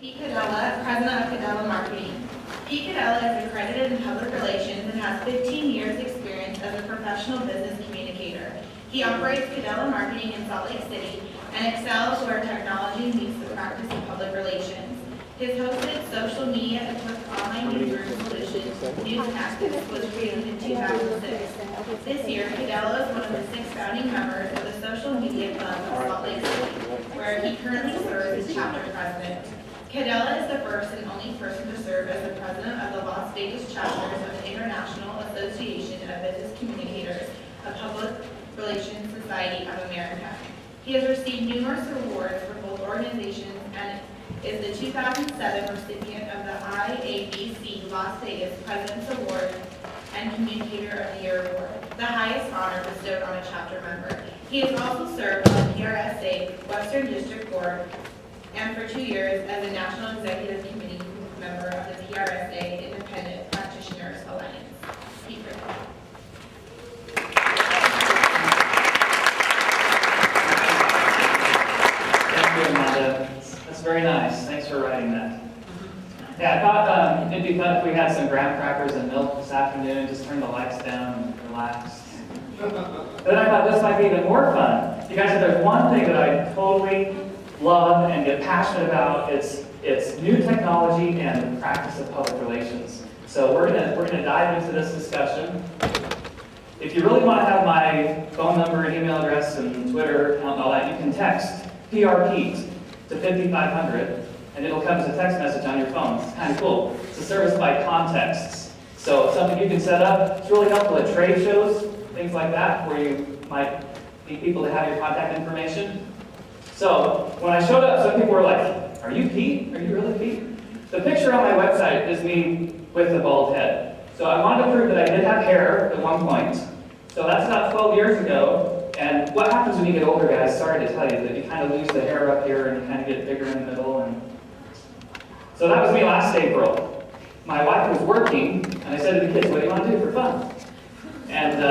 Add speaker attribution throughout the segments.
Speaker 1: Pete Codella, President of Codella Marketing. Pete Codella is accredited in public relations and has 15 years experience as a professional business communicator. He operates Codella Marketing in Salt Lake City and excels where technology meets the practice of public relations. His hosted social media equipped online newsroom solution, News Tactics, was created in 2006. This year, Codella is one of the 6 founding members of the Social Media Club of Salt Lake City, where he currently serves as chapter president. Codella is the first and only person to serve as the president of the Las Vegas chapters of the International Association of Business Communicators, a public relations society of America. He has received numerous awards for both organizations and is the 2007 recipient of the IABC Las Vegas President's Award and Communicator of the Year Award, the highest honor bestowed on a chapter member. He has also served on the PRSA Western District Board and for 2 years as a National Executive Committee member of the PRSA Independent Practitioners Alliance. Pete Codella.
Speaker 2: Thank you, Amanda. That's very nice. Thanks for writing that. Yeah, I thought it'd be fun if we had some graham crackers and milk this afternoon, just turn the lights down and relax. Then I thought this might be even more fun. You guys, if there's one thing that I totally love and get passionate about, it's new technology and the practice of public relations. So we're gonna dive into this discussion. If you really want to have my phone number and email address and Twitter account and all that, you can text PRPete to 5500 and it'll come as a text message on your phone. It's kind of cool. It's a service by contexts. So it's something you can set up. It's really helpful at trade shows, things like that, where you might need people to have your contact information. So when I showed up, some people were like, "Are you Pete? Are you really Pete?" The picture on my website is me with a bald head. So I wanted to prove that I did have hair at one point. So that's about 12 years ago. And what happens when you get older, guys, sorry to tell you, that you kind of lose the hair up here and you kind of get bigger in the middle. And so that was me last April. My wife was working, and I said to the kids, "What do you want to do for fun?" And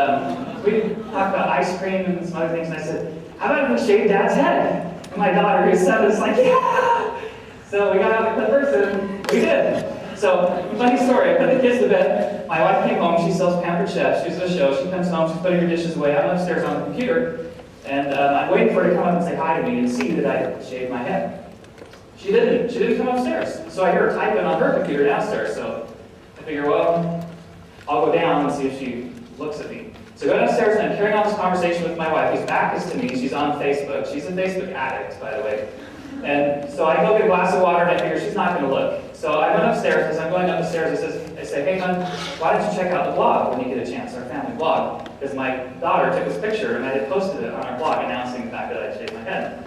Speaker 2: we talked about ice cream and some other things, and I said, "How about if we shave Dad's head?" And my daughter, who's 7, is like, "Yeah!" So we got out the clippers, and we did. So, funny story, I put the kids to bed. My wife came home, she sells Pampered Chef, she's at a show, she comes home, she's putting her dishes away. I'm upstairs on the computer, and I'm waiting for her to come up and say hi to me and see that I shaved my head. She didn't come upstairs. So I hear her typing on her computer downstairs, so I figure, well, I'll go down and see if she looks at me. So I go downstairs and I'm carrying on this conversation with my wife, whose back is to me. She's on Facebook. She's a Facebook addict, by the way. And so I go get a glass of water and I figure she's not going to look. So I went upstairs. As I'm going up the stairs, I say, "Hey, hon, why don't you check out the blog when you get a chance, our family blog?" Because my daughter took this picture and I had posted it on our blog announcing the fact that I shaved my head.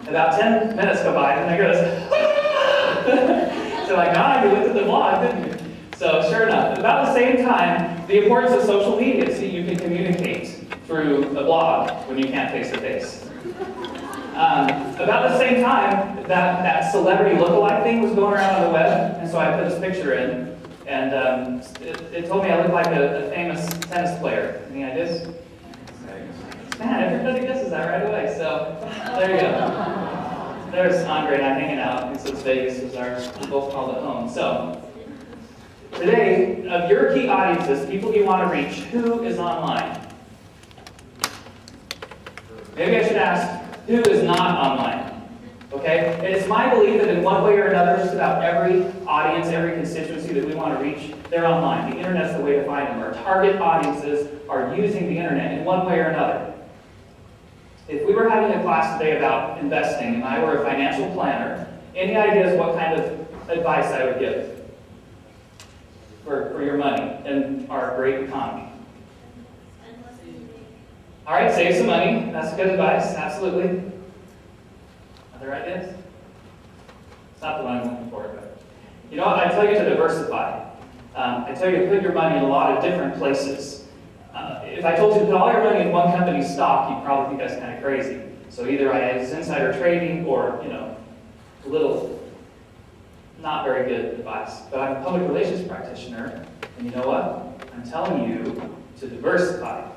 Speaker 2: About 10 minutes go by and I go, "Ah!" So I'm like, "You looked at the blog, didn't you?" So sure enough, about the same time, the importance of social media is that you can communicate through a blog when you can't face-to-face. About the same time, that celebrity lookalike thing was going around on the web, and so I put this picture in, and it told me I looked like a famous tennis player. Any ideas? Man, everybody guesses that right away, so there you go. There's Andre and I hanging out, and so Vegas is we both called it home. So today, of your key audiences, people you want to reach, who is online? Maybe I should ask, who is not online? Okay? It's my belief that in one way or another, just about every audience, every constituency that we want to reach, they're online. The internet's the way to find them. Our target audiences are using the internet in one way or another. If we were having a class today about investing and I were a financial planner, any ideas what kind of advice I would give for your money in our great economy? All right, save some money. That's good advice, absolutely. Other ideas? It's not the one I'm looking for, but you know what? I tell you to diversify. I tell you to put your money in a lot of different places. If I told you to put all your money in one company's stock, you'd probably think that's kind of crazy. So either I had insider trading or, a little not very good advice. But I'm a public relations practitioner, and you know what? I'm telling you to diversify.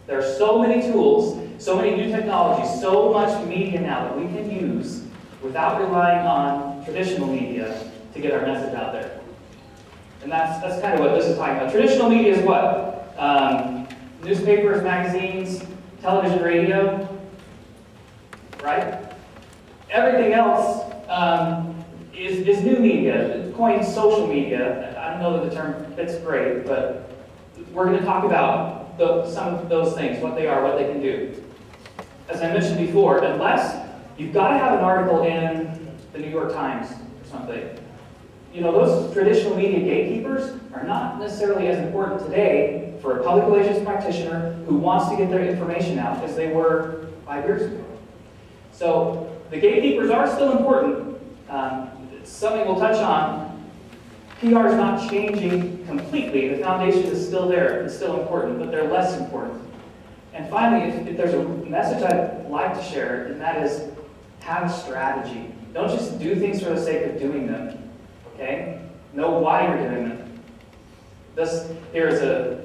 Speaker 2: There are so many tools, so many new technologies, so much media now that we can use without relying on traditional media to get our message out there. And that's kind of what this is talking about. Traditional media is what? Newspapers, magazines, television, radio, right? Everything else is new media. It coins social media. I don't know that the term fits great, but we're going to talk about some of those things, what they are, what they can do. As I mentioned before, unless you've got to have an article in the New York Times or something. You know, those traditional media gatekeepers are not necessarily as important today for a public relations practitioner who wants to get their information out as they were 5 years ago. So the gatekeepers are still important. It's something we'll touch on. PR is not changing completely. The foundation is still there. It's still important, but they're less important. And finally, if there's a message I'd like to share, and that is have a strategy. Don't just do things for the sake of doing them. Okay? Know why you're doing them. This here is an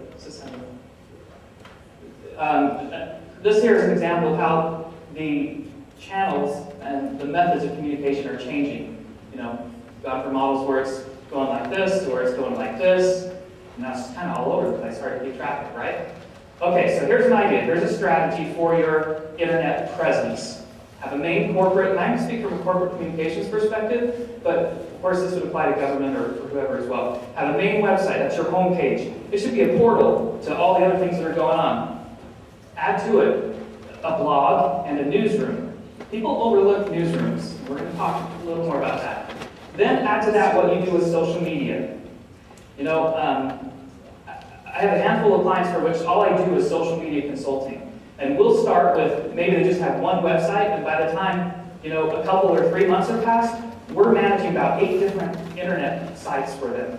Speaker 2: example of how the channels and the methods of communication are changing. You know, gone from models where it's going like this to where it's going like this, and that's kind of all over the place. Hard to keep track of, right? Okay, so here's an idea. Here's a strategy for your internet presence. Have a main corporate, and I can speak from a corporate communications perspective, but of course this would apply to government or whoever as well. Have a main website, that's your home page. It should be a portal to all the other things that are going on. Add to it a blog and a newsroom. People overlook newsrooms. We're going to talk a little more about that. Then add to that what you do with social media. You know, I have a handful of clients for which all I do is social media consulting. And we'll start with, maybe they just have one website, and by the time, you know, a couple or 3 months have passed, we're managing about 8 different internet sites for them.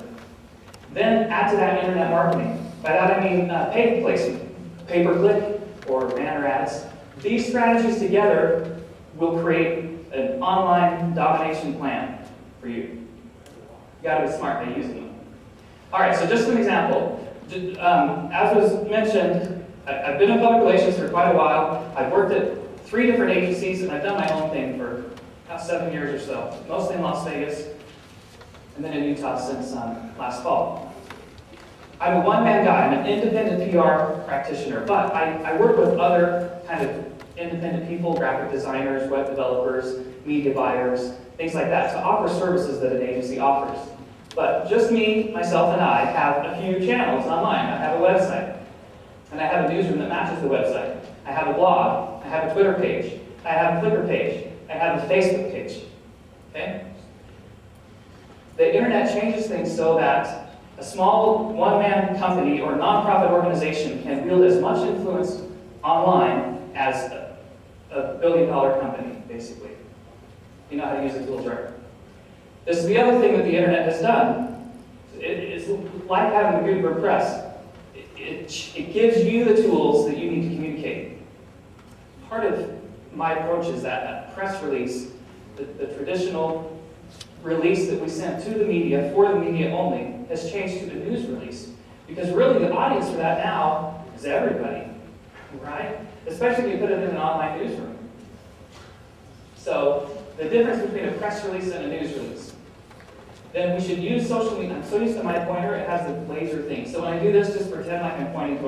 Speaker 2: Then add to that internet marketing. By that I mean paid placement, pay-per-click, or banner ads. These strategies together will create an online domination plan for you. You gotta be smart by using them. All right, so just an example. As was mentioned, I've been in public relations for quite a while. I've worked at 3 different agencies, and I've done my own thing for about 7 years or so, mostly in Las Vegas, and then in Utah since last fall. I'm a one-man guy. I'm an independent PR practitioner, but I work with other kind of independent people, graphic designers, web developers, media buyers, things like that, to offer services that an agency offers. But just me, myself, and I have a few channels online. I have a website. And I have a newsroom that matches the website. I have a blog. I have a Twitter page. I have a Flickr page. I have a Facebook page. Okay? The internet changes things so that a small one-man company or nonprofit organization can wield as much influence online as a billion-dollar company, basically. You know how to use the tools, right? This is the other thing that the internet has done. It's like having the Gutenberg press. It gives you the tools that you need to communicate. Part of my approach is that press release, the traditional release that we send to the media, for the media only, has changed to a news release. Because really the audience for that now is everybody, right? Especially if you put it in an online newsroom. So the difference between a press release and a news release. Then we should use social media. I'm so used to my pointer, it has the laser thing. So when I do this, just pretend like I'm pointing to